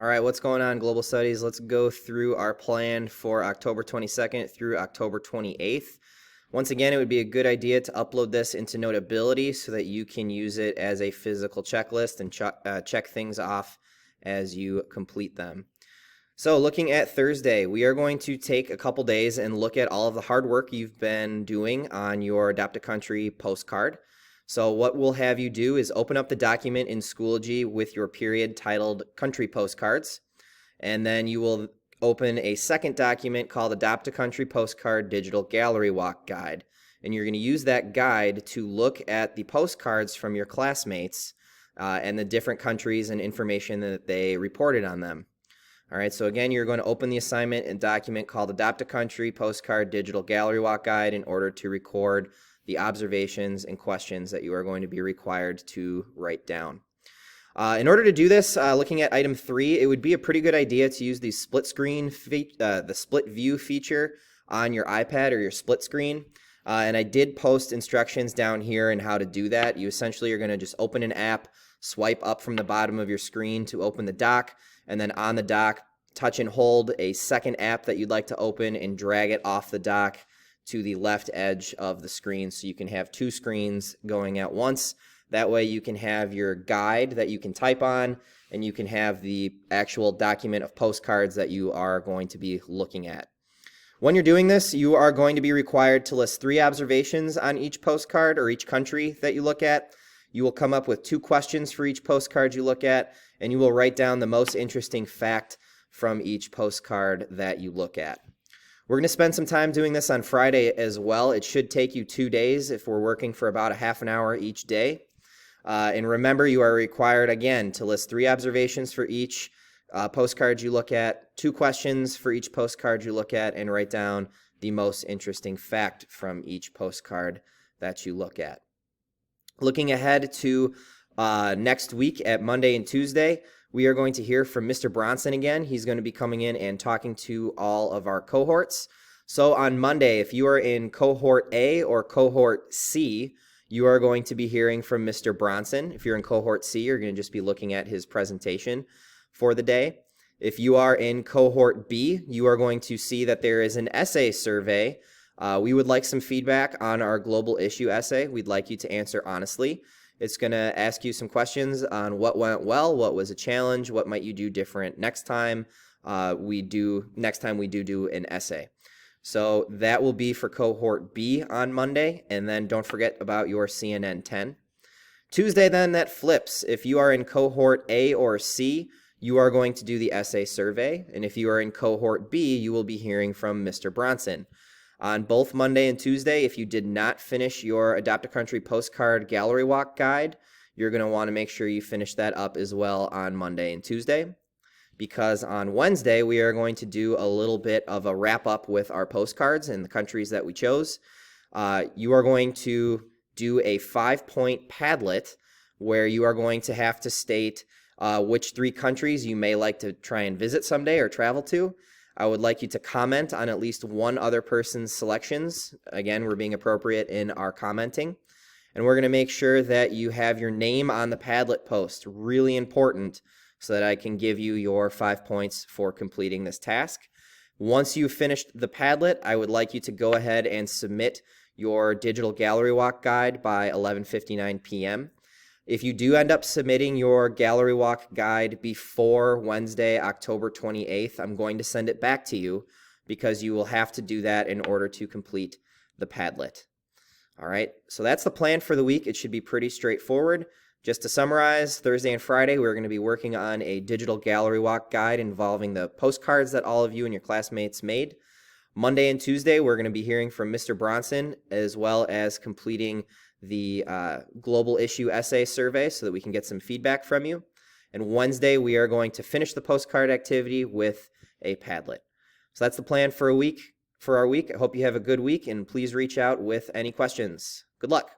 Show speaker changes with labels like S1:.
S1: All right, what's going on, Global Studies? Let's go through our plan for October 22nd through October 28th. Once again, it would be a good idea to upload this into Notability so that you can use it as a physical checklist and check things off as you complete them. So looking at Thursday, we are going to take a couple days and look at all of the hard work you've been doing on your Adopt a Country postcard. So what we'll have you do is open up the document in Schoology with your period titled Country Postcards, and then you will open a second document called Adopt a Country Postcard Digital Gallery Walk Guide. And you're going to use that guide to look at the postcards from your classmates and the different countries and information that they reported on them. All right, so again, you're going to open the assignment and document called Adopt a Country Postcard Digital Gallery Walk Guide in order to record the observations and questions that you are going to be required to write down. In order to do this, looking at item 3, it would be a pretty good idea to use the split screen, the split view feature on your iPad or your split screen. And I did post instructions down here on how to do that. You essentially are going to just open an app, swipe up from the bottom of your screen to open the dock, and then on the dock, touch and hold a second app that you'd like to open and drag it off the dock to the left edge of the screen so you can have two screens going at once. That way you can have your guide that you can type on, and you can have the actual document of postcards that you are going to be looking at. When you're doing this, you are going to be required to list 3 observations on each postcard or each country that you look at. You will come up with 2 questions for each postcard you look at, and you will write down the most interesting fact from each postcard that you look at. We're going to spend some time doing this on Friday as well. It should take you 2 days if we're working for about a half an hour each day. And remember, you are required, again, to list 3 observations for each postcard you look at, 2 questions for each postcard you look at, and write down the most interesting fact from each postcard that you look at. Looking ahead to next week at Monday and Tuesday, we are going to hear from Mr. Bronson again. He's going to be coming in and talking to all of our cohorts. So on Monday, if you are in cohort A or cohort C, you are going to be hearing from Mr. Bronson. If you're in cohort C, you're going to just be looking at his presentation for the day. If you are in cohort B, you are going to see that there is an essay survey. We would like some feedback on our global issue essay. We'd like you to answer honestly. It's going to ask you some questions on what went well, what was a challenge, what might you do different next time we do an essay. So that will be for cohort B on Monday, and then don't forget about your CNN 10. Tuesday then, that flips. If you are in cohort A or C, you are going to do the essay survey, and if you are in cohort B, you will be hearing from Mr. Bronson. On both Monday and Tuesday, if you did not finish your Adopt a Country Postcard Gallery Walk Guide, you're going to want to make sure you finish that up as well on Monday and Tuesday. Because on Wednesday, we are going to do a little bit of a wrap-up with our postcards and the countries that we chose. You are going to do a 5-point Padlet where you are going to have to state which 3 countries you may like to try and visit someday or travel to. I would like you to comment on at least one other person's selections. Again, we're being appropriate in our commenting. And we're going to make sure that you have your name on the Padlet post. Really important, so that I can give you your 5 points for completing this task. Once you've finished the Padlet, I would like you to go ahead and submit your digital gallery walk guide by 11:59 p.m. If you do end up submitting your gallery walk guide before Wednesday, October 28th, I'm going to send it back to you because you will have to do that in order to complete the Padlet. All right, so that's the plan for the week. It should be pretty straightforward. Just to summarize, Thursday and Friday, we're going to be working on a digital gallery walk guide involving the postcards that all of you and your classmates made. Monday and Tuesday, we're going to be hearing from Mr. Bronson, as well as completing the global issue essay survey so that we can get some feedback from you. And Wednesday, we are going to finish the postcard activity with a Padlet. So that's the plan for our week. I hope you have a good week, and please reach out with any questions. Good luck.